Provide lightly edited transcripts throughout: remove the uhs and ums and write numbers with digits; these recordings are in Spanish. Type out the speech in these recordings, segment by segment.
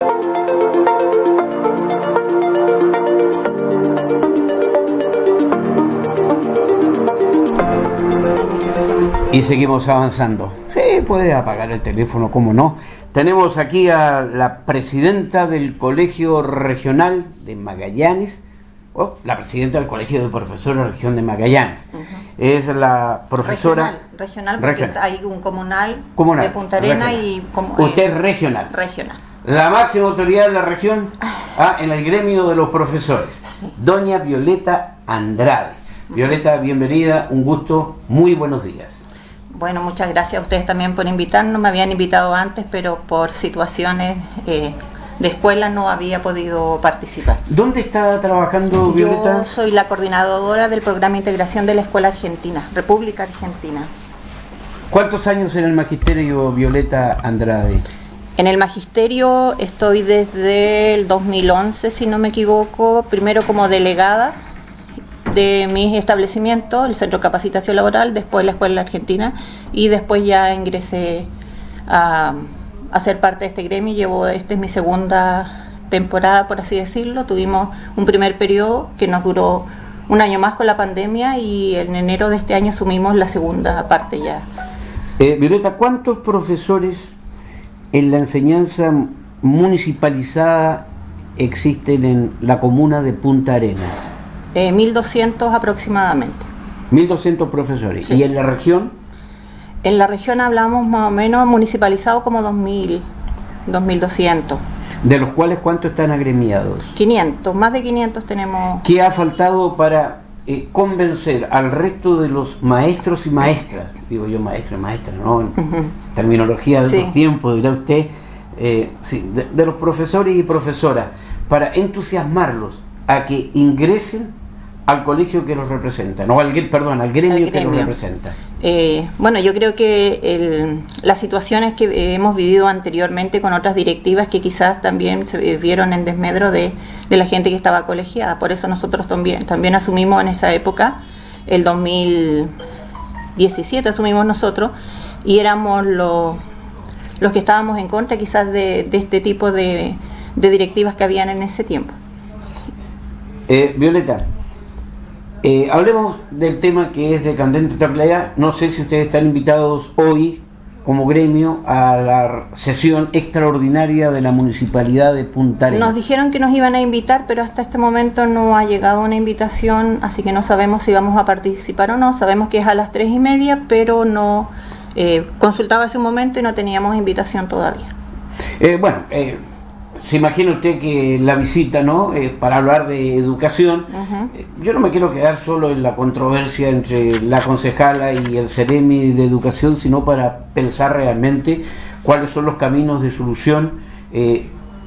Y seguimos avanzando. Sí, puede apagar el teléfono, cómo no. Tenemos aquí a la presidenta del Colegio Regional de Magallanes, la presidenta del Colegio de Profesores de la Región de Magallanes. Es la profesora... Regional porque hay un comunal de Punta Arenas y... Usted es regional. Regional. La máxima autoridad de la región en el gremio de los profesores, doña Violeta Andrade. Violeta, bienvenida, un gusto, muy buenos días. Bueno, muchas gracias a ustedes también por invitarnos. Me habían invitado antes, pero por situaciones de escuela no había podido participar. ¿Dónde está trabajando Violeta? Yo soy la coordinadora del programa de integración de la Escuela Argentina, República Argentina. ¿Cuántos años en el magisterio, Violeta Andrade? En el magisterio estoy desde el 2011, si no me equivoco, primero como delegada de mis establecimientos, el Centro de Capacitación Laboral, después la Escuela Argentina, y después ya ingresé a ser parte de este gremio. Esta es mi segunda temporada, por así decirlo. Tuvimos un primer periodo que nos duró un año más con la pandemia y en enero de este año asumimos la segunda parte ya. Violeta, ¿cuántos profesores en la enseñanza municipalizada existen en la comuna de Punta Arenas? 1.200 aproximadamente. 1.200 profesores. Sí. ¿Y en la región? En la región hablamos más o menos municipalizado como 2.000, 2.200. ¿De los cuales cuántos están agremiados? 500, más de 500 tenemos. ¿Qué ha faltado para convencer al resto de los maestros y maestras? Digo yo maestro y maestra, ¿no? Terminología de los tiempos, dirá usted. De los profesores y profesoras, para entusiasmarlos a que ingresen al colegio que los representa, no al gremio que los representa. Bueno, yo creo que las situaciones que hemos vivido anteriormente con otras directivas que quizás también se vieron en desmedro de la gente que estaba colegiada, por eso nosotros también asumimos en esa época, el 2017 asumimos nosotros, y éramos los que estábamos en contra quizás de este tipo de directivas que habían en ese tiempo. Violeta, hablemos del tema que es de candente actualidad. No sé si ustedes están invitados hoy como gremio a la sesión extraordinaria de la Municipalidad de Punta Arenas. Nos dijeron que nos iban a invitar, pero hasta este momento no ha llegado una invitación, así que no sabemos si vamos a participar o no. Sabemos que es a las 3:30, pero no consultaba hace un momento y no teníamos invitación todavía. Se imagina usted que la visita, ¿no? Para hablar de educación, yo no me quiero quedar solo en la controversia entre la concejala y el Ceremi de Educación, sino para pensar realmente cuáles son los caminos de solución,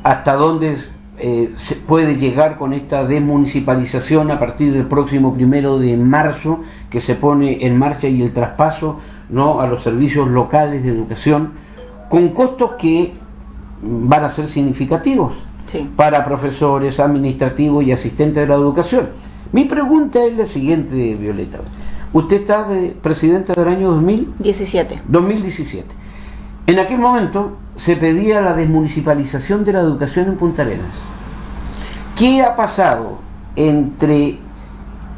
hasta dónde se puede llegar con esta desmunicipalización a partir del próximo 1 de marzo, que se pone en marcha, y el traspaso, ¿no?, a los servicios locales de educación, con costos que van a ser significativos para profesores, administrativos y asistentes de la educación. Mi pregunta es la siguiente, Violeta. Usted está de presidenta del año 2017. En aquel momento se pedía la desmunicipalización de la educación en Punta Arenas. ¿Qué ha pasado entre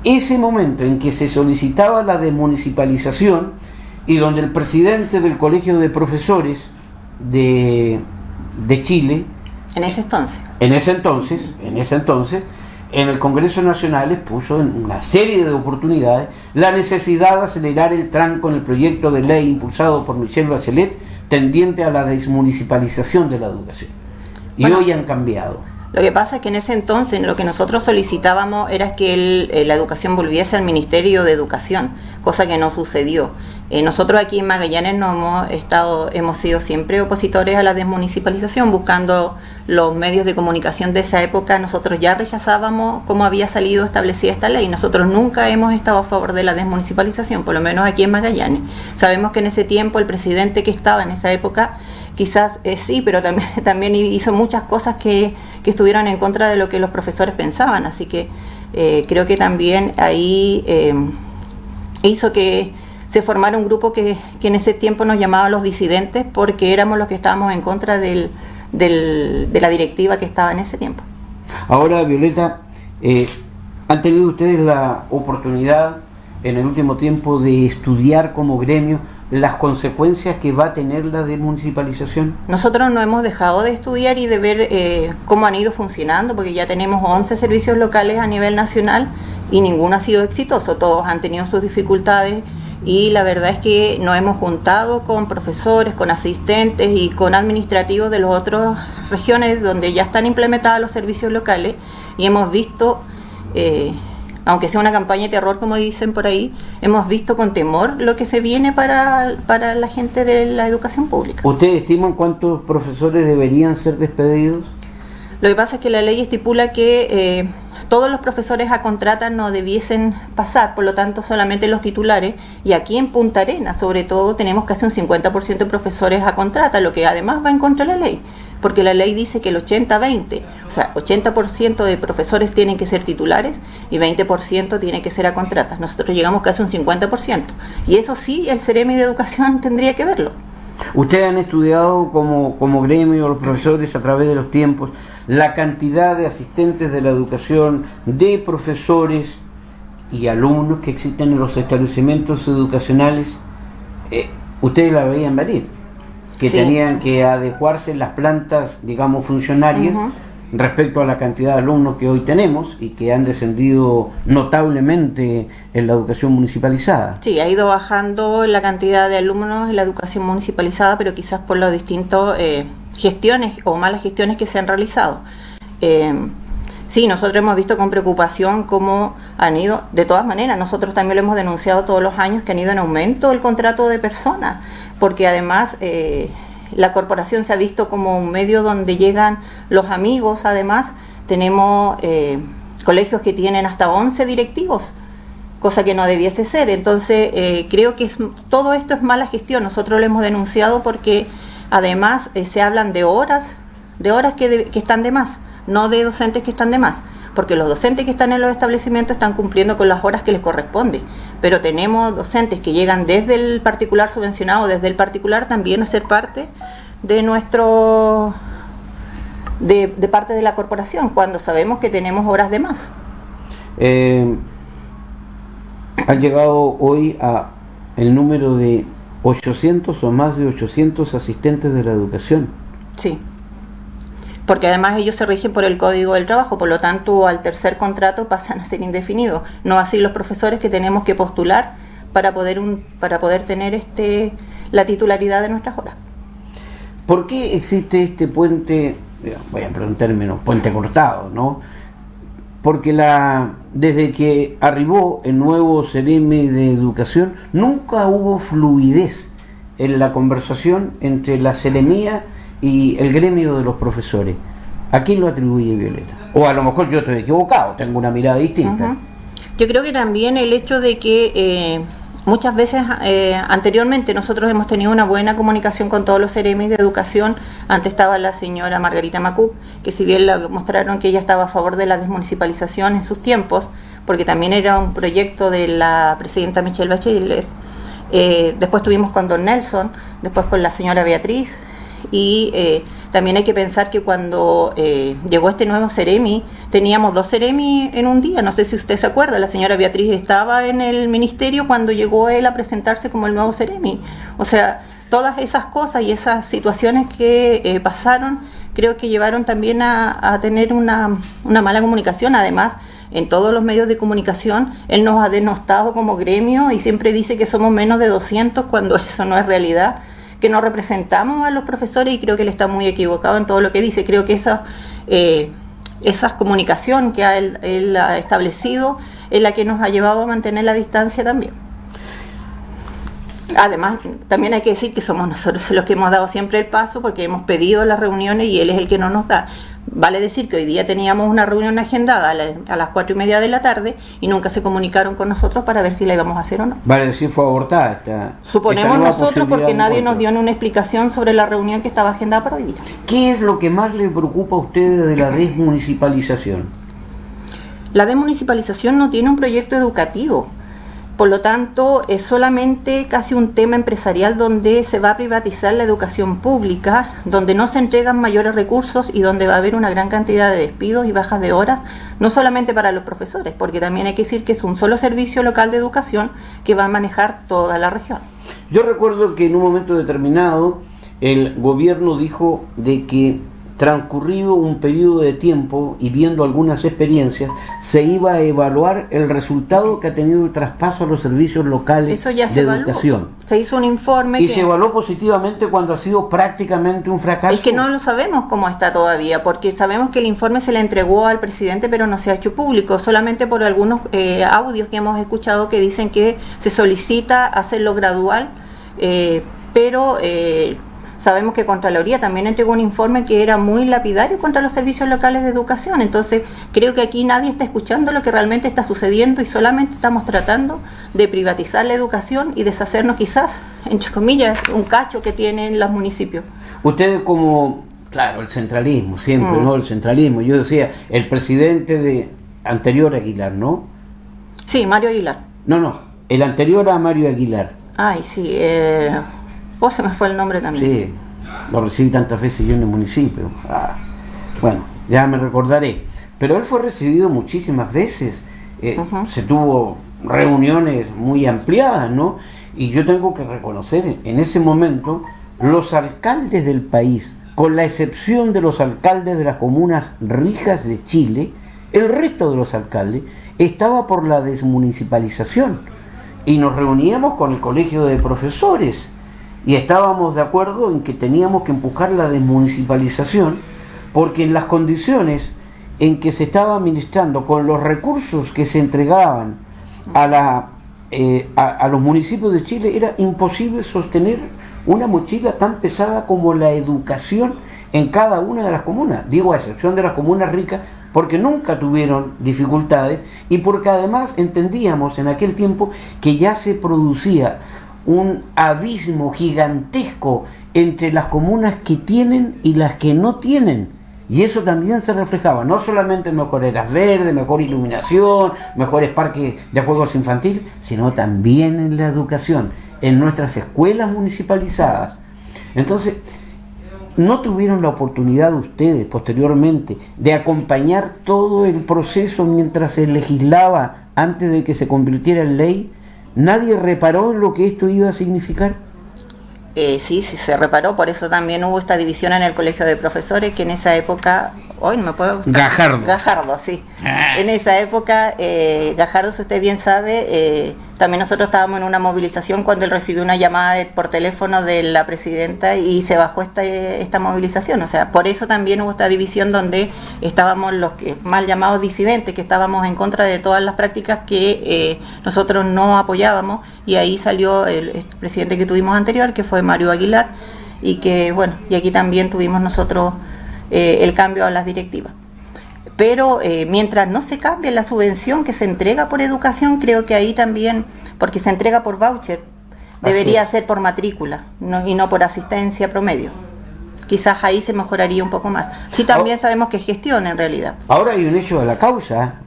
ese momento en que se solicitaba la desmunicipalización y donde el presidente del Colegio de Profesores de Chile, en ese entonces, en el Congreso Nacional expuso en una serie de oportunidades la necesidad de acelerar el tranco en el proyecto de ley impulsado por Michelle Bachelet tendiente a la desmunicipalización de la educación? Y hoy han cambiado. Lo que pasa es que en ese entonces lo que nosotros solicitábamos era que la educación volviese al Ministerio de Educación, cosa que no sucedió. Nosotros aquí en Magallanes hemos sido siempre opositores a la desmunicipalización, buscando los medios de comunicación de esa época. Nosotros ya rechazábamos cómo había salido establecida esta ley. Nosotros nunca hemos estado a favor de la desmunicipalización, por lo menos aquí en Magallanes. Sabemos que en ese tiempo el presidente que estaba en esa época quizás sí, pero también hizo muchas cosas que estuvieron en contra de lo que los profesores pensaban, así que creo que también ahí hizo que se formara un grupo que en ese tiempo nos llamaba los disidentes, porque éramos los que estábamos en contra del de la directiva que estaba en ese tiempo. Ahora, Violeta, ¿han tenido ustedes la oportunidad en el último tiempo de estudiar como gremio las consecuencias que va a tener la desmunicipalización? Nosotros no hemos dejado de estudiar y de ver cómo han ido funcionando, porque ya tenemos 11 servicios locales a nivel nacional y ninguno ha sido exitoso, todos han tenido sus dificultades, y la verdad es que nos hemos juntado con profesores, con asistentes y con administrativos de las otras regiones donde ya están implementados los servicios locales, y hemos visto, aunque sea una campaña de terror como dicen por ahí, hemos visto con temor lo que se viene para la gente de la educación pública. ¿Ustedes estiman cuántos profesores deberían ser despedidos? Lo que pasa es que la ley estipula que todos los profesores a contrata no debiesen pasar, por lo tanto solamente los titulares, y aquí en Punta Arenas sobre todo tenemos casi un 50% de profesores a contrata, lo que además va en contra de la ley, porque la ley dice que el 80-20, o sea, 80% de profesores tienen que ser titulares y 20% tiene que ser a contratas. Nosotros llegamos casi a un 50%, y eso sí, el Ceremi de Educación tendría que verlo. Ustedes han estudiado como gremio, los profesores, a través de los tiempos, la cantidad de asistentes de la educación, de profesores y alumnos que existen en los establecimientos educacionales. Ustedes la veían venir, que sí, tenían que adecuarse las plantas, digamos, funcionarias, respecto a la cantidad de alumnos que hoy tenemos y que han descendido notablemente en la educación municipalizada. Sí, ha ido bajando la cantidad de alumnos en la educación municipalizada, pero quizás por las distintas gestiones o malas gestiones que se han realizado. Sí, nosotros hemos visto con preocupación cómo han ido, de todas maneras, nosotros también lo hemos denunciado todos los años, que han ido en aumento el contrato de personas, porque además la corporación se ha visto como un medio donde llegan los amigos. Además tenemos colegios que tienen hasta 11 directivos, cosa que no debiese ser. Entonces creo que todo esto es mala gestión. Nosotros lo hemos denunciado porque además se hablan de horas que están de más, no de docentes que están de más, porque los docentes que están en los establecimientos están cumpliendo con las horas que les corresponde, pero tenemos docentes que llegan desde el particular subvencionado, desde el particular también a ser parte de de parte de la corporación, cuando sabemos que tenemos horas de más. Han llegado hoy a el número de 800 o más de 800 asistentes de la educación. Sí, porque además ellos se rigen por el Código del Trabajo, por lo tanto al tercer contrato pasan a ser indefinidos, no así los profesores que tenemos que postular para poder tener la titularidad de nuestras horas. ¿Por qué existe este puente, voy a entrar en términos, puente cortado, ¿no? Porque desde que arribó el nuevo Ceremi de Educación nunca hubo fluidez en la conversación entre la Ceremía y el gremio de los profesores. ¿A quién lo atribuye Violeta? O a lo mejor yo estoy equivocado, tengo una mirada distinta. Yo creo que también el hecho de que muchas veces anteriormente nosotros hemos tenido una buena comunicación con todos los Ceremis de Educación. Antes estaba la señora Margarita Macuc, que si bien le mostraron que ella estaba a favor de la desmunicipalización en sus tiempos, porque también era un proyecto de la presidenta Michelle Bachelet. Después tuvimos con don Nelson, después con la señora Beatriz, y también hay que pensar que cuando llegó este nuevo Ceremi, teníamos 2 Ceremi en un día. No sé si usted se acuerda, la señora Beatriz estaba en el ministerio cuando llegó él a presentarse como el nuevo Ceremi. O sea, todas esas cosas y esas situaciones que pasaron, creo que llevaron también a tener una mala comunicación. Además, en todos los medios de comunicación, él nos ha denostado como gremio y siempre dice que somos menos de 200 cuando eso no es realidad, que no representamos a los profesores, y creo que él está muy equivocado en todo lo que dice. Creo que esa comunicación que él ha establecido es la que nos ha llevado a mantener la distancia también. Además, también hay que decir que somos nosotros los que hemos dado siempre el paso, porque hemos pedido las reuniones y él es el que no nos da. Vale decir que hoy día teníamos una reunión agendada a las 4:30 de la tarde y nunca se comunicaron con nosotros para ver si la íbamos a hacer o no. Vale decir, fue abortada esta. Suponemos nosotros, porque nadie nos dio una explicación sobre la reunión que estaba agendada para hoy día. ¿Qué es lo que más le preocupa a ustedes de la desmunicipalización? La desmunicipalización no tiene un proyecto educativo. Por lo tanto, es solamente casi un tema empresarial donde se va a privatizar la educación pública, donde no se entregan mayores recursos y donde va a haber una gran cantidad de despidos y bajas de horas, no solamente para los profesores, porque también hay que decir que es un solo servicio local de educación que va a manejar toda la región. Yo recuerdo que en un momento determinado el gobierno dijo de que transcurrido un periodo de tiempo y viendo algunas experiencias, se iba a evaluar el resultado que ha tenido el traspaso a los servicios locales Eso ya de se educación. Evaluó. Se hizo un informe y se evaluó positivamente cuando ha sido prácticamente un fracaso. Es que no lo sabemos cómo está todavía, porque sabemos que el informe se le entregó al presidente, pero no se ha hecho público, solamente por algunos audios que hemos escuchado que dicen que se solicita hacerlo gradual, pero sabemos que Contraloría también entregó un informe que era muy lapidario contra los servicios locales de educación. Entonces creo que aquí nadie está escuchando lo que realmente está sucediendo y solamente estamos tratando de privatizar la educación y deshacernos quizás, entre comillas, un cacho que tienen los municipios. Ustedes como, claro, el centralismo, siempre, ¿no? El centralismo. Yo decía, el presidente de anterior a Aguilar, ¿no? Sí, Mario Aguilar. No, el anterior a Mario Aguilar. Ay, sí, se me fue el nombre también. Sí, lo recibí tantas veces yo en el municipio. Bueno, ya me recordaré. Pero él fue recibido muchísimas veces. Se tuvo reuniones muy ampliadas, ¿no? Y yo tengo que reconocer, en ese momento, los alcaldes del país, con la excepción de los alcaldes de las comunas ricas de Chile, el resto de los alcaldes estaba por la desmunicipalización. Y nos reuníamos con el colegio de profesores. Y estábamos de acuerdo en que teníamos que empujar la desmunicipalización, porque en las condiciones en que se estaba administrando, con los recursos que se entregaban a los municipios de Chile, era imposible sostener una mochila tan pesada como la educación en cada una de las comunas. Digo, a excepción de las comunas ricas, porque nunca tuvieron dificultades y porque además entendíamos en aquel tiempo que ya se producía un abismo gigantesco entre las comunas que tienen y las que no tienen, y eso también se reflejaba no solamente en mejores áreas verdes, mejor iluminación, mejores parques de juegos infantiles, sino también en la educación, en nuestras escuelas municipalizadas. Entonces, ¿no tuvieron la oportunidad ustedes posteriormente de acompañar todo el proceso mientras se legislaba antes de que se convirtiera en ley? ¿Nadie reparó en lo que esto iba a significar? Sí, se reparó, por eso también hubo esta división en el colegio de profesores, que en esa época, hoy no me puedo... Gajardo, sí. En esa época, Gajardo, si usted bien sabe, también nosotros estábamos en una movilización cuando él recibió una llamada por teléfono de la presidenta y se bajó esta movilización. O sea, por eso también hubo esta división donde estábamos los mal llamados disidentes, que estábamos en contra de todas las prácticas que nosotros no apoyábamos, y ahí salió el presidente que tuvimos anterior, que fue Mario Aguilar, y que, bueno, y aquí también tuvimos nosotros el cambio a las directivas. Pero mientras no se cambie la subvención que se entrega por educación, creo que ahí también, porque se entrega por voucher, debería ser por matrícula y no por asistencia promedio. Quizás ahí se mejoraría un poco más. Sí, también sabemos que es gestión en realidad. Ahora hay un hecho de la causa.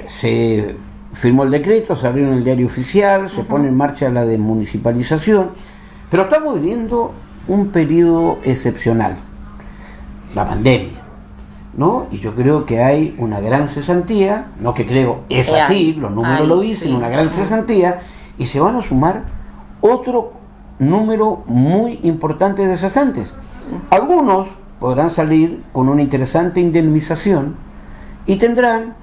Se firmó el decreto, se abrió en el diario oficial, se pone en marcha la desmunicipalización, pero estamos viviendo un periodo excepcional, la pandemia, ¿no? Y yo creo que hay una gran cesantía, no que creo, es así, los números lo dicen, sí, una gran cesantía, y se van a sumar otro número muy importante de cesantes. Algunos podrán salir con una interesante indemnización y tendrán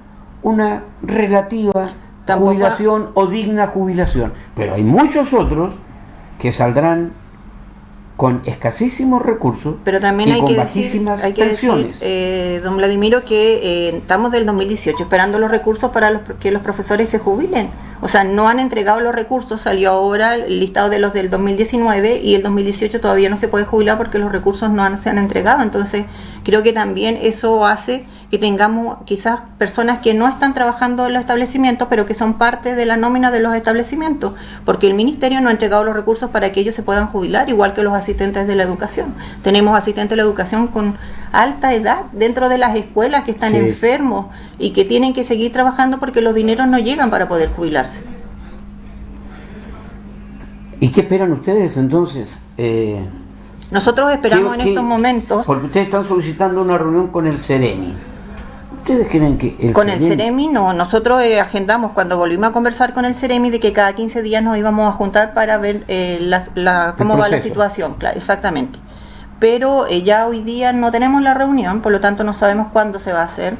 una relativa jubilación o digna jubilación, pero hay muchos otros que saldrán con escasísimos recursos, pero también y hay con que bajísimas decir, pensiones. Don Vladimiro, que estamos del 2018 esperando los recursos para que los profesores se jubilen. O sea, no han entregado los recursos, salió ahora el listado de los del 2019 y el 2018 todavía no se puede jubilar porque los recursos no se han entregado. Entonces, creo que también eso hace que tengamos quizás personas que no están trabajando en los establecimientos, pero que son parte de la nómina de los establecimientos, porque el ministerio no ha entregado los recursos para que ellos se puedan jubilar, igual que los asistentes de la educación. Tenemos asistentes de la educación con alta edad dentro de las escuelas que están enfermos y que tienen que seguir trabajando porque los dineros no llegan para poder jubilarse. ¿Y qué esperan ustedes entonces? Nosotros esperamos en estos momentos... Porque ustedes están solicitando una reunión con el Ceremi. ¿Ustedes creen que el Con el Ceremi no, nosotros agendamos cuando volvimos a conversar con el Ceremi de que cada 15 días nos íbamos a juntar para ver cómo va la situación, claro, exactamente. Pero ya hoy día no tenemos la reunión, por lo tanto no sabemos cuándo se va a hacer.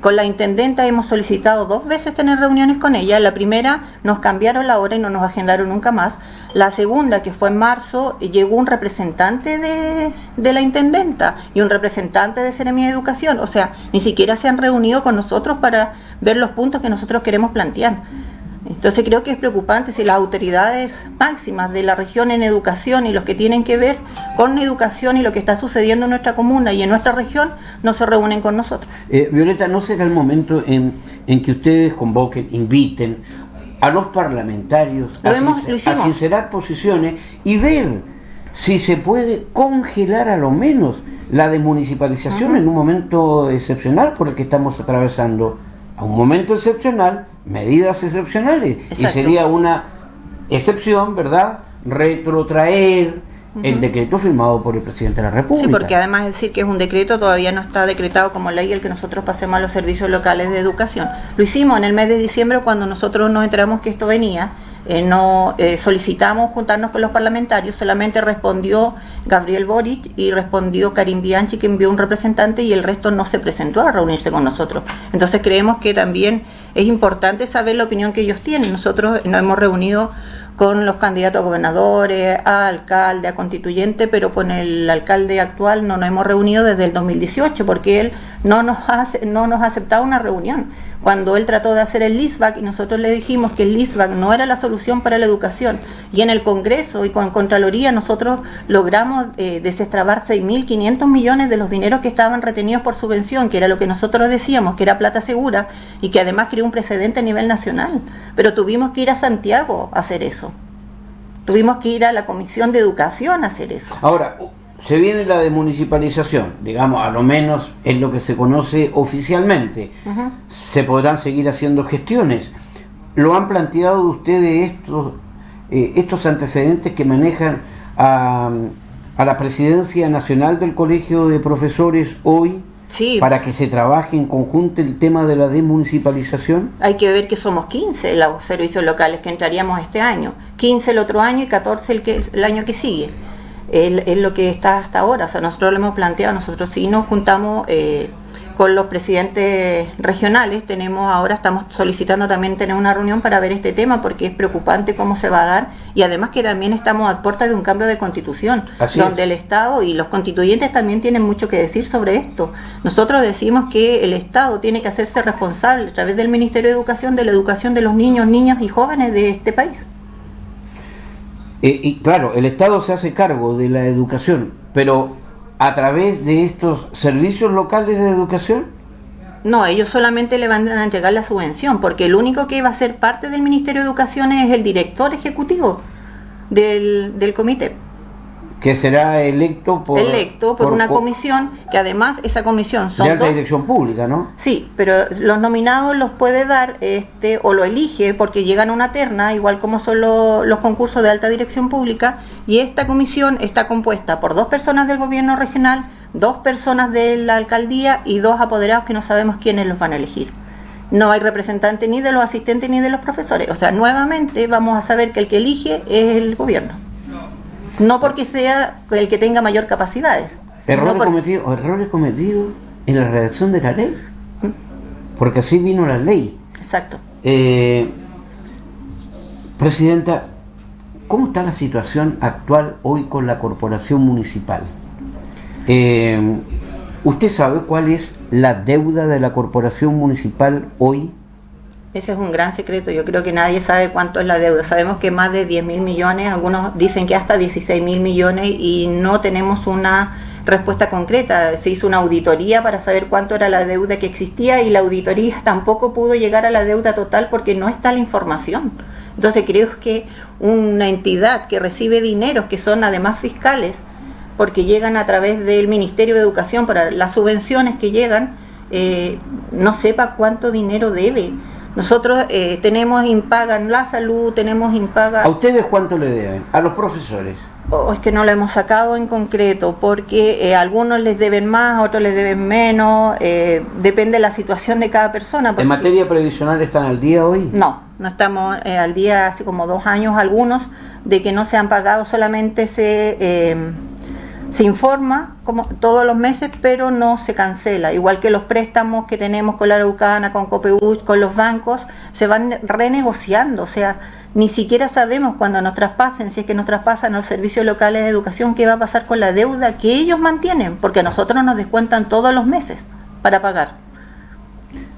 Con la intendenta hemos solicitado 2 veces tener reuniones con ella. La primera nos cambiaron la hora y no nos agendaron nunca más. La segunda, que fue en marzo, llegó un representante de la intendenta y un representante de Seremía de Educación. O sea, ni siquiera se han reunido con nosotros para ver los puntos que nosotros queremos plantear. Entonces creo que es preocupante si las autoridades máximas de la región en educación y los que tienen que ver con educación y lo que está sucediendo en nuestra comuna y en nuestra región no se reúnen con nosotros. Violeta, ¿no será el momento en que ustedes convoquen, inviten a los parlamentarios a sincerar posiciones y ver si se puede congelar a lo menos la desmunicipalización en un momento excepcional por el que estamos atravesando? A un momento excepcional, medidas excepcionales. Exacto. Y sería una excepción, ¿verdad?, retrotraer el decreto firmado por el presidente de la República. Sí, porque además de decir que es un decreto, todavía no está decretado como ley el que nosotros pasemos a los servicios locales de educación. Lo hicimos en el mes de diciembre cuando nosotros nos enteramos que esto venía. Solicitamos juntarnos con los parlamentarios, solamente respondió Gabriel Boric y respondió Karim Bianchi, que envió un representante, y el resto no se presentó a reunirse con nosotros. Entonces creemos que también es importante saber la opinión que ellos tienen. Nosotros nos hemos reunido con los candidatos a gobernadores, a alcalde, a constituyente, pero con el alcalde actual no nos hemos reunido desde el 2018 porque él no nos ha aceptado una reunión. Cuando él trató de hacer el LISVAC y nosotros le dijimos que el LISVAC no era la solución para la educación, y en el Congreso y con Contraloría nosotros logramos desestrabar 6.500 millones de los dineros que estaban retenidos por subvención, que era lo que nosotros decíamos, que era plata segura y que además creó un precedente a nivel nacional. Pero tuvimos que ir a Santiago a hacer eso. Tuvimos que ir a la Comisión de Educación a hacer eso. Ahora, se viene la desmunicipalización, digamos, a lo menos es lo que se conoce oficialmente. Se podrán seguir haciendo gestiones. ¿Lo han planteado ustedes estos antecedentes que manejan a la presidencia nacional del Colegio de Profesores hoy? Sí. Para que se trabaje en conjunto el tema de la desmunicipalización. Hay que ver que somos 15 los servicios locales que entraríamos este año, 15 el otro año y 14 el año que sigue. Es lo que está hasta ahora. O sea, nosotros lo hemos planteado, nosotros sí nos juntamos con los presidentes regionales. Ahora estamos solicitando también tener una reunión para ver este tema porque es preocupante cómo se va a dar, y además que también estamos a puerta de un cambio de constitución. Así donde el Estado y los constituyentes también tienen mucho que decir sobre esto. Nosotros decimos que el Estado tiene que hacerse responsable a través del Ministerio de Educación de la educación de los niños, niñas y jóvenes de este país. Y claro, el Estado se hace cargo de la educación, pero a través de estos servicios locales de educación. No, ellos solamente le van a entregar la subvención, porque el único que va a ser parte del Ministerio de Educación es el director ejecutivo del comité. Que será electo por una comisión, que además esa comisión son de alta dirección pública, ¿no? Sí, pero los nominados los puede dar o lo elige porque llegan a una terna, igual como son los concursos de alta dirección pública, y esta comisión está compuesta por 2 personas del gobierno regional, 2 personas de la alcaldía y 2 apoderados que no sabemos quiénes los van a elegir. No hay representante ni de los asistentes ni de los profesores. O sea, nuevamente vamos a saber que el que elige es el gobierno. No porque sea el que tenga mayor capacidades. Errores cometidos en la redacción de la ley. Porque así vino la ley. Exacto. Presidenta, ¿cómo está la situación actual hoy con la corporación municipal? ¿Usted sabe cuál es la deuda de la corporación municipal hoy? Ese es un gran secreto. Yo creo que nadie sabe cuánto es la deuda. Sabemos que más de 10.000 millones, algunos dicen que hasta 16.000 millones, y no tenemos una respuesta concreta. Se hizo una auditoría para saber cuánto era la deuda que existía y la auditoría tampoco pudo llegar a la deuda total porque no está la información. Entonces creo que una entidad que recibe dineros que son además fiscales, porque llegan a través del Ministerio de Educación para las subvenciones que llegan, no sepa cuánto dinero debe. Nosotros tenemos impaga en la salud, tenemos impaga... ¿A ustedes cuánto le deben? ¿A los profesores? Es que no lo hemos sacado en concreto, porque a algunos les deben más, a otros les deben menos, depende de la situación de cada persona. Porque... ¿En materia previsional están al día hoy? No estamos al día, hace como 2 años algunos, de que no se han pagado, solamente se informa como todos los meses, pero no se cancela. Igual que los préstamos que tenemos con la Araucana, con Copeuch, con los bancos, se van renegociando. O sea, ni siquiera sabemos cuando nos traspasen, si es que nos traspasan los servicios locales de educación, qué va a pasar con la deuda que ellos mantienen, porque a nosotros nos descuentan todos los meses para pagar.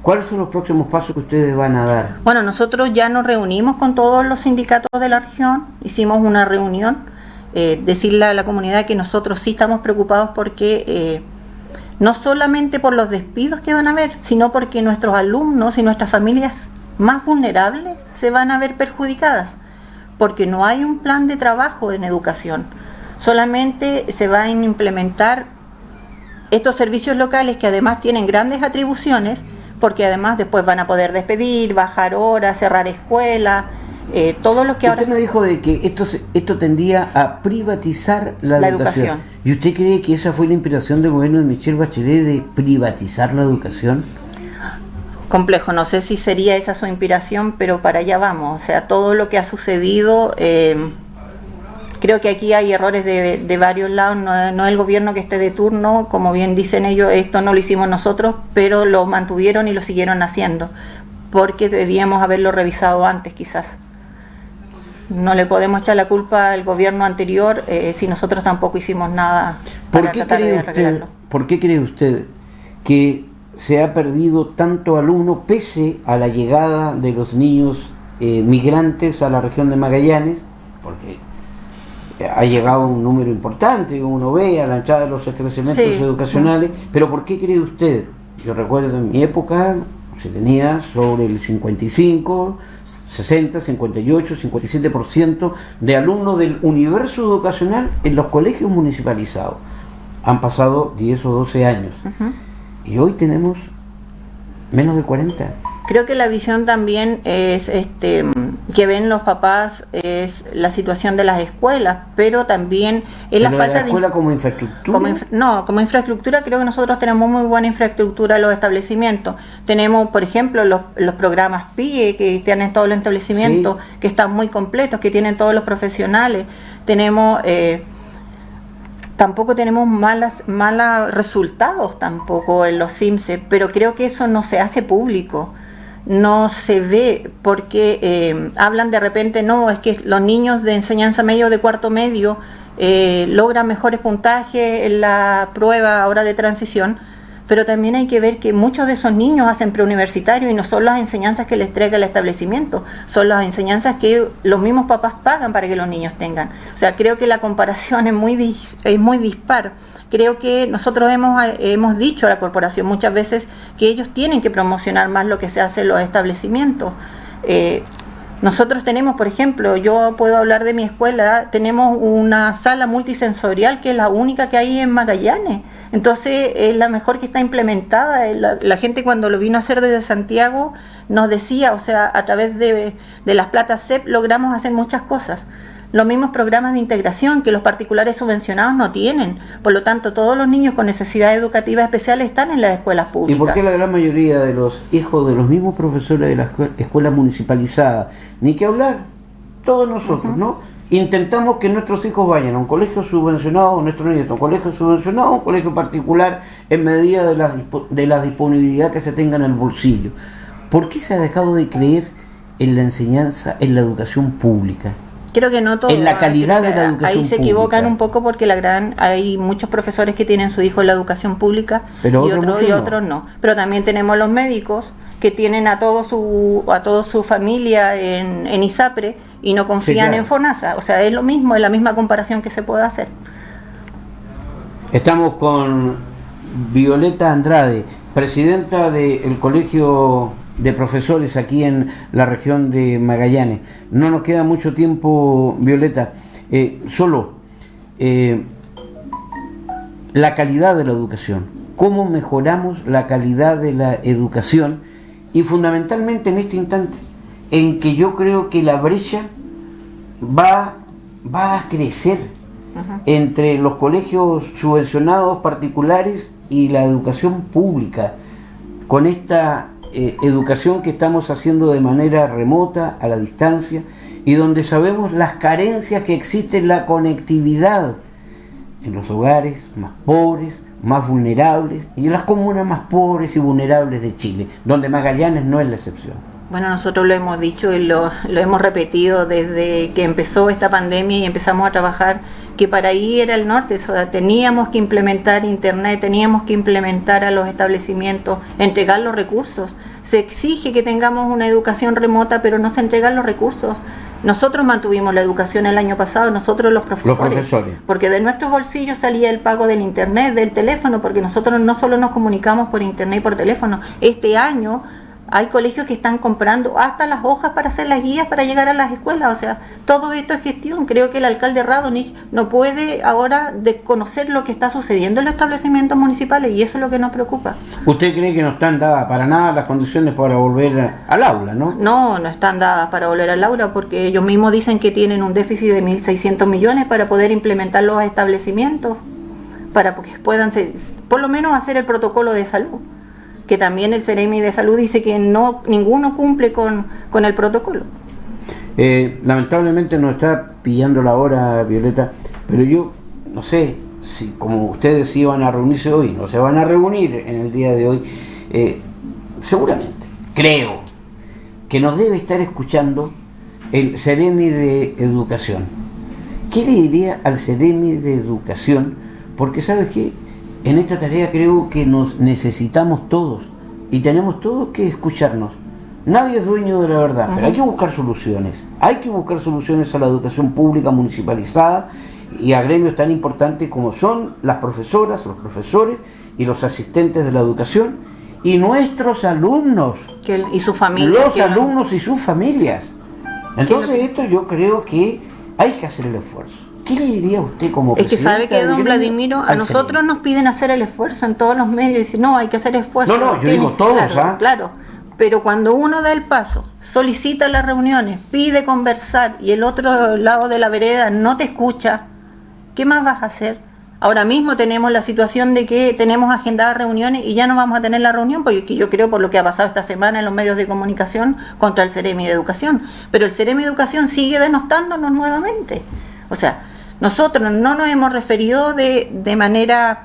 ¿Cuáles son los próximos pasos que ustedes van a dar? Bueno, nosotros ya nos reunimos con todos los sindicatos de la región, hicimos una reunión. Decirle a la comunidad que nosotros sí estamos preocupados porque no solamente por los despidos que van a haber, sino porque nuestros alumnos y nuestras familias más vulnerables se van a ver perjudicadas, porque no hay un plan de trabajo en educación. Solamente se van a implementar estos servicios locales que además tienen grandes atribuciones, porque además después van a poder despedir, bajar horas, cerrar escuelas. Todo lo que usted me dijo de que esto tendía a privatizar la educación. ¿Y usted cree que esa fue la inspiración del gobierno de Michelle Bachelet, de privatizar la educación? Complejo, no sé si sería esa su inspiración, pero para allá vamos. O sea, todo lo que ha sucedido, creo que aquí hay errores de varios lados. No el gobierno que esté de turno, como bien dicen ellos, esto no lo hicimos nosotros, pero lo mantuvieron y lo siguieron haciendo, porque debíamos haberlo revisado antes quizás. No le podemos echar la culpa al gobierno anterior si nosotros tampoco hicimos nada para tratar de arreglarlo. ¿Por qué cree usted que se ha perdido tanto alumno pese a la llegada de los niños migrantes a la región de Magallanes? Porque ha llegado un número importante, como uno ve, a la anchada de los establecimientos educacionales, pero ¿por qué cree usted? Yo recuerdo en mi época se tenía sobre el 55, 60, 58, 57% de alumnos del universo educacional en los colegios municipalizados. Han pasado 10 o 12 años y hoy tenemos menos de 40. Creo que la visión también es que ven los papás es la situación de las escuelas, pero también es la falta de la escuela como infraestructura. Como infraestructura creo que nosotros tenemos muy buena infraestructura en los establecimientos. Tenemos, por ejemplo, los programas PIE que tienen todos los establecimientos, que están muy completos, que tienen todos los profesionales. Tenemos tampoco tenemos malos resultados tampoco en los CIMSE, pero creo que eso no se hace público. No se ve porque hablan de repente, no, es que los niños de enseñanza medio de cuarto medio logran mejores puntajes en la prueba ahora de transición, pero también hay que ver que muchos de esos niños hacen preuniversitario y no son las enseñanzas que les traiga el establecimiento, son las enseñanzas que los mismos papás pagan para que los niños tengan. O sea, creo que la comparación es muy dispar. Creo que nosotros hemos dicho a la corporación muchas veces que ellos tienen que promocionar más lo que se hace en los establecimientos. Nosotros tenemos, por ejemplo, yo puedo hablar de mi escuela, tenemos una sala multisensorial que es la única que hay en Magallanes. Entonces es la mejor que está implementada. La gente cuando lo vino a hacer desde Santiago nos decía, o sea, a través de las platas CEP logramos hacer muchas cosas. Los mismos programas de integración que los particulares subvencionados no tienen. Por lo tanto, todos los niños con necesidades educativas especiales están en las escuelas públicas. ¿Y por qué la gran mayoría de los hijos de los mismos profesores de las escuelas municipalizadas? Ni que hablar, todos nosotros, ¿no? Intentamos que nuestros hijos vayan a un colegio subvencionado, nuestros niños a un colegio subvencionado, a un colegio particular, en medida de la disponibilidad que se tenga en el bolsillo. ¿Por qué se ha dejado de creer en la enseñanza, en la educación pública? Creo que no todo. En la calidad de la educación ahí se equivocan pública. Un poco porque hay muchos profesores que tienen su hijo en la educación pública, pero y otros no. Pero también tenemos los médicos que tienen a toda su familia en ISAPRE y no confían en FONASA. O sea, es lo mismo, es la misma comparación que se puede hacer. Estamos con Violeta Andrade, presidenta del Colegio de Profesores aquí en la región de Magallanes. No nos queda mucho tiempo, Violeta. La calidad de la educación. ¿Cómo mejoramos la calidad de la educación? Y fundamentalmente en este instante, en que yo creo que la brecha va a crecer entre los colegios subvencionados particulares y la educación pública, con esta educación que estamos haciendo de manera remota, a la distancia, y donde sabemos las carencias que existen en la conectividad en los hogares más pobres, más vulnerables, y en las comunas más pobres y vulnerables de Chile, donde Magallanes no es la excepción. Bueno, nosotros lo hemos dicho y lo hemos repetido desde que empezó esta pandemia y empezamos a trabajar, que para ahí era el norte. O sea, teníamos que implementar internet, teníamos que implementar a los establecimientos, entregar los recursos. Se exige que tengamos una educación remota, pero no se entregan los recursos. Nosotros mantuvimos la educación el año pasado, nosotros los profesores, porque de nuestros bolsillos salía el pago del internet, del teléfono, porque nosotros no solo nos comunicamos por internet y por teléfono. Este año hay colegios que están comprando hasta las hojas para hacer las guías para llegar a las escuelas. O sea, todo esto es gestión. Creo que el alcalde Radonich no puede ahora desconocer lo que está sucediendo en los establecimientos municipales, y eso es lo que nos preocupa. ¿Usted cree que no están dadas para nada las condiciones para volver al aula, no? No están dadas para volver al aula, porque ellos mismos dicen que tienen un déficit de 1.600 millones para poder implementar los establecimientos, para que puedan por lo menos hacer el protocolo de salud, que también el Ceremi de Salud dice que ninguno cumple con el protocolo. Lamentablemente nos está pillando la hora, Violeta, pero yo no sé si, como ustedes iban a reunirse hoy, no se van a reunir en el día de hoy, seguramente, creo que nos debe estar escuchando el Ceremi de Educación. ¿Qué le diría al Ceremi de Educación? Porque ¿sabes qué? En esta tarea creo que nos necesitamos todos y tenemos todos que escucharnos. Nadie es dueño de la verdad, pero hay que buscar soluciones. Hay que buscar soluciones a la educación pública municipalizada y a gremios tan importantes como son las profesoras, los profesores y los asistentes de la educación y nuestros alumnos. Y sus familias. Los alumnos y sus familias. Entonces esto yo creo que hay que hacer el esfuerzo. ¿Qué le diría usted como presidente? Es que sabe que, don Vladimiro, a nosotros nos piden hacer el esfuerzo en todos los medios y dicen, no, hay que hacer esfuerzo. No, yo digo todos, Claro, pero cuando uno da el paso, solicita las reuniones, pide conversar y el otro lado de la vereda no te escucha, ¿qué más vas a hacer? Ahora mismo tenemos la situación de que tenemos agendadas reuniones y ya no vamos a tener la reunión, porque yo creo por lo que ha pasado esta semana en los medios de comunicación contra el Ceremi de Educación. Pero el Ceremi de Educación sigue denostándonos nuevamente. O sea, nosotros no nos hemos referido de manera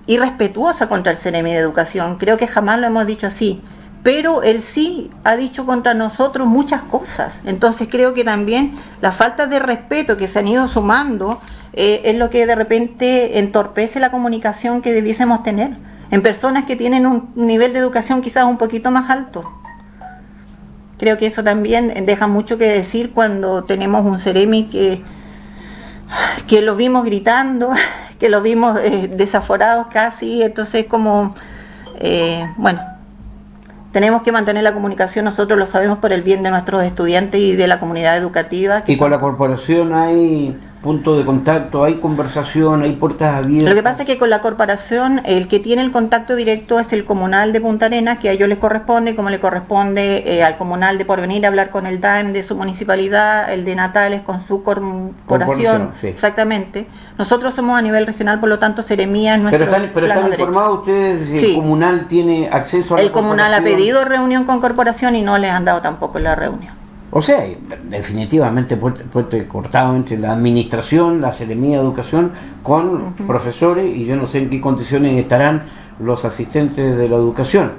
irrespetuosa contra el Ceremi de Educación, creo que jamás lo hemos dicho así, pero él sí ha dicho contra nosotros muchas cosas. Entonces creo que también la falta de respeto que se han ido sumando es lo que de repente entorpece la comunicación que debiésemos tener en personas que tienen un nivel de educación quizás un poquito más alto. Creo que eso también deja mucho que decir cuando tenemos un Ceremi que lo vimos gritando, que lo vimos desaforados casi. Entonces como, tenemos que mantener la comunicación, nosotros lo sabemos, por el bien de nuestros estudiantes y de la comunidad educativa. Y con la corporación hay punto de contacto, hay conversación, hay puertas abiertas. Lo que pasa es que con la corporación el que tiene el contacto directo es el comunal de Punta Arenas, que a ellos les corresponde, como le corresponde al comunal de Porvenir hablar con el DAEM de su municipalidad, el de Natales con su corporación. Sí. Exactamente. Nosotros somos a nivel regional, por lo tanto Ceremía es nuestro. Pero están informados ustedes si sí. El comunal tiene acceso a la corporación. El comunal ha pedido reunión con corporación y no les han dado tampoco la reunión. O sea, definitivamente puente cortado entre la administración, la Ceremía de Educación, con profesores, y yo no sé en qué condiciones estarán los asistentes de la educación,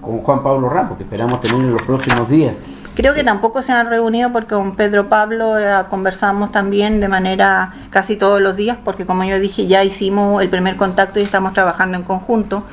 con Juan Pablo Ramos, que esperamos tener en los próximos días. Creo que tampoco se han reunido, porque con Pedro Pablo conversamos también de manera casi todos los días, porque como yo dije, ya hicimos el primer contacto y estamos trabajando en conjunto.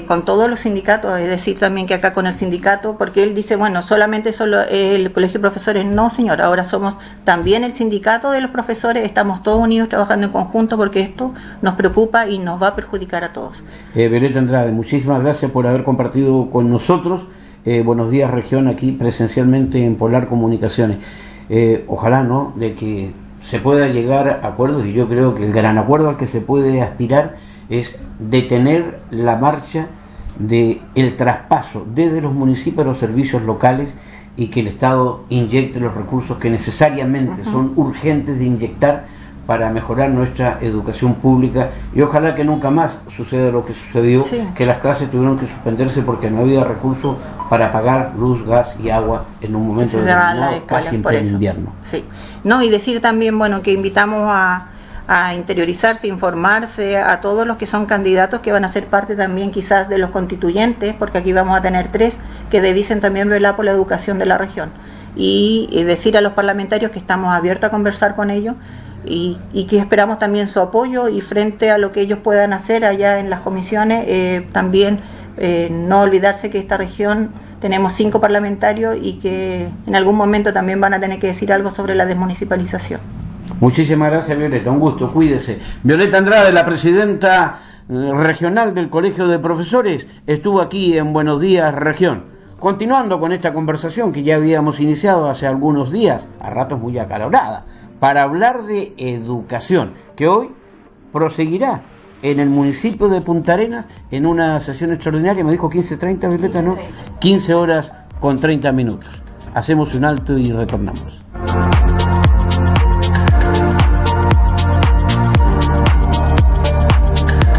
con todos los sindicatos, es decir, también que acá con el sindicato, porque él dice, bueno, solamente solo el colegio de profesores. No, señor, ahora somos también el sindicato de los profesores, estamos todos unidos trabajando en conjunto porque esto nos preocupa y nos va a perjudicar a todos. Violeta Andrade, muchísimas gracias por haber compartido con nosotros. Buenos días, región, aquí presencialmente en Polar Comunicaciones. Ojalá, ¿no?, de que se pueda llegar a acuerdos, y yo creo que el gran acuerdo al que se puede aspirar es detener la marcha del traspaso desde los municipios a los servicios locales y que el Estado inyecte los recursos que necesariamente son urgentes de inyectar para mejorar nuestra educación pública, y ojalá que nunca más suceda lo que sucedió, sí, que las clases tuvieron que suspenderse porque no había recursos para pagar luz, gas y agua en un momento determinado, casi en pleno invierno. Sí. No, y decir también, bueno, que invitamos a interiorizarse, informarse a todos los que son candidatos que van a ser parte también quizás de los constituyentes, porque aquí vamos a tener 3 que dicen también velar por la educación de la región, y decir a los parlamentarios que estamos abiertos a conversar con ellos y que esperamos también su apoyo, y frente a lo que ellos puedan hacer allá en las comisiones, también no olvidarse que esta región tenemos 5 parlamentarios y que en algún momento también van a tener que decir algo sobre la desmunicipalización. Muchísimas gracias, Violeta, un gusto, cuídese. Violeta Andrade, la presidenta regional del Colegio de Profesores, estuvo aquí en Buenos Días Región. Continuando con esta conversación que ya habíamos iniciado hace algunos días, a ratos muy acalorada, para hablar de educación, que hoy proseguirá en el municipio de Punta Arenas en una sesión extraordinaria. Me dijo 15:30, Violeta, ¿no? 15 horas con 30 minutos. Hacemos un alto y retornamos.